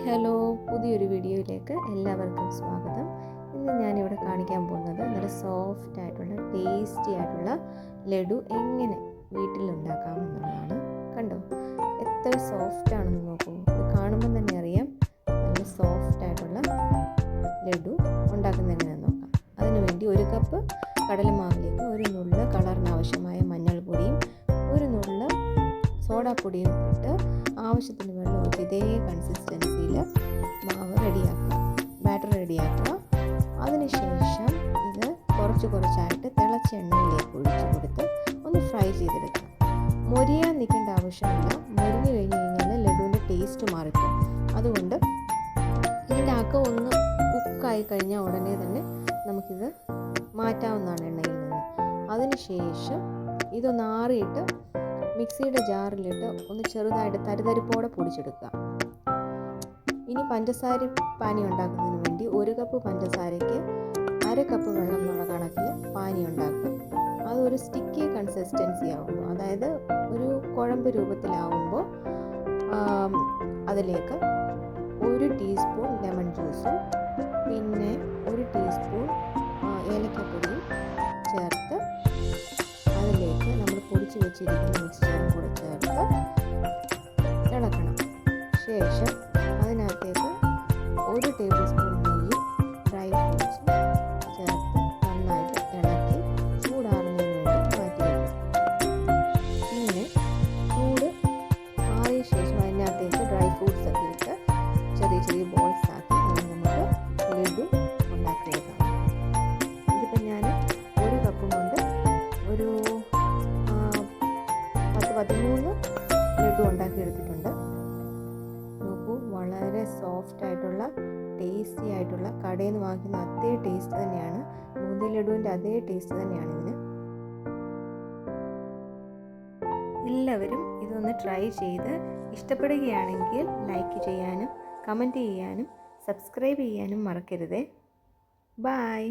Hello, പുതിയൊരു വീഡിയോയിലേക്ക് എല്ലാവർക്കും സ്വാഗതം. ഇന്ന് ഞാനിവിടെ കാണിക്കാൻ പോകുന്നത് നല്ല സോഫ്റ്റ് ആയിട്ടുള്ള ടേസ്റ്റി ആയിട്ടുള്ള ലഡു എങ്ങനെ വീട്ടിലുണ്ടാക്കാമെന്നുള്ളതാണ്. കണ്ടോ, എത്ര സോഫ്റ്റ് ആണെന്ന് നോക്കൂ. ഇത് കാണുമ്പോൾ തന്നെ അറിയാം നല്ല സോഫ്റ്റ് ആയിട്ടുള്ള ലഡു ഉണ്ടാക്കുന്നത് എങ്ങനെയാണെന്ന് നോക്കാം. അതിനുവേണ്ടി ഒരു കപ്പ് കടലമാവിലേക്ക് ഒരു നുള്ള കളറിന് ആവശ്യമായ മഞ്ഞൾപ്പൊടിയും ഒരു നുള്ള സോഡാപ്പൊടിയും ഇട്ട് ആവശ്യത്തിന് വെള്ളം ഒഴിച്ച് ഇതേ കൺസിസ്റ്റൻസിയിൽ മാവ് റെഡിയാക്കുക, ബാറ്റർ റെഡിയാക്കുക. അതിനുശേഷം ഇത് കുറച്ചായിട്ട് തിളച്ച എണ്ണയിലേക്ക് ഒഴിച്ച് കൊടുത്ത് ഒന്ന് ഫ്രൈ ചെയ്തെടുക്കണം. മൊരിയാൻ നിൽക്കേണ്ട ആവശ്യമില്ല. മൊരിഞ്ഞ് കഴിഞ്ഞ് കഴിഞ്ഞാൽ ലഡുവിൻ്റെ ടേസ്റ്റ് മാറിപ്പോകും. അതുകൊണ്ട് ഇതിൻ്റെ അകം ഒന്ന് കുക്കായി കഴിഞ്ഞാൽ ഉടനെ തന്നെ നമുക്കിത് മാറ്റാവുന്നതാണ് എണ്ണയിൽ നിന്ന്. അതിനുശേഷം ഇതൊന്ന് ആറിയിട്ട് മിക്സിയുടെ ജാറിലിട്ട് ഒന്ന് ചെറുതായിട്ട് തരിതരിപ്പോടെ പൊടിച്ചെടുക്കുക. ഇനി പഞ്ചസാര പാനി ഉണ്ടാക്കുന്നതിന് വേണ്ടി ഒരു കപ്പ് പഞ്ചസാരയ്ക്ക് അര കപ്പ് വെള്ളം എന്നുള്ള കണക്കിൽ പാനി ഉണ്ടാക്കുക. അതൊരു സ്റ്റിക്കി കൺസിസ്റ്റൻസി ആകുമ്പോൾ, അതായത് ഒരു കുഴമ്പ് രൂപത്തിലാവുമ്പോൾ അതിലേക്ക് ഒരു ടീസ്പൂൺ ലെമൺ ജ്യൂസും പിന്നെ ഒരു ടീസ്പൂൺ ഏലക്കപ്പൊടിയും ചേർത്ത് അതിലേക്ക് നമ്മൾ പൊടിച്ച് വെച്ചിരിക്കുന്ന മിക്സ്ചറും കൂടെ ചേർത്ത് ഇളക്കണം. ശേഷം അതിനകത്തേക്ക് ഒരു ടേബിൾ സ്പൂൺ നെയ്യും ഡ്രൈ ഫ്രൂട്ട്സും ചേർത്ത് നന്നായിട്ട് ഇളക്കി ചൂടാറുന്നതിന് വേണ്ടി മാറ്റി വയ്ക്കും. പിന്നെ ചൂട് ആറിയ ശേഷം അതിനകത്തേക്ക് ഡ്രൈ ഫ്രൂട്ട്സ് ഒക്കെ ഇട്ട് ചെറിയ ബോൾസ് ആക്കി നമുക്ക് ലഡു ഉണ്ടാക്കിയെടുക്കാം. ഇതിപ്പോൾ ഞാൻ ഒരു കപ്പ് കൊണ്ട് ഒരു 13 ലഡു ഉണ്ടാക്കിയെടുത്തിട്ടുണ്ട്. നോക്കൂ, വളരെ സോഫ്റ്റ് ആയിട്ടുള്ള ടേസ്റ്റി ആയിട്ടുള്ള കടയിൽ നിന്ന് വാങ്ങിക്കുന്ന അതേ ടേസ്റ്റ് തന്നെയാണ്, ബൂന്തി ലഡുവിൻ്റെ അതേ ടേസ്റ്റ് തന്നെയാണ് ഇതിന്. എല്ലാവരും ഇതൊന്ന് ട്രൈ ചെയ്ത് ഇഷ്ടപ്പെടുകയാണെങ്കിൽ ലൈക്ക് ചെയ്യാനും കമൻറ്റ് ചെയ്യാനും സബ്സ്ക്രൈബ് ചെയ്യാനും മറക്കരുതേ. ബൈ.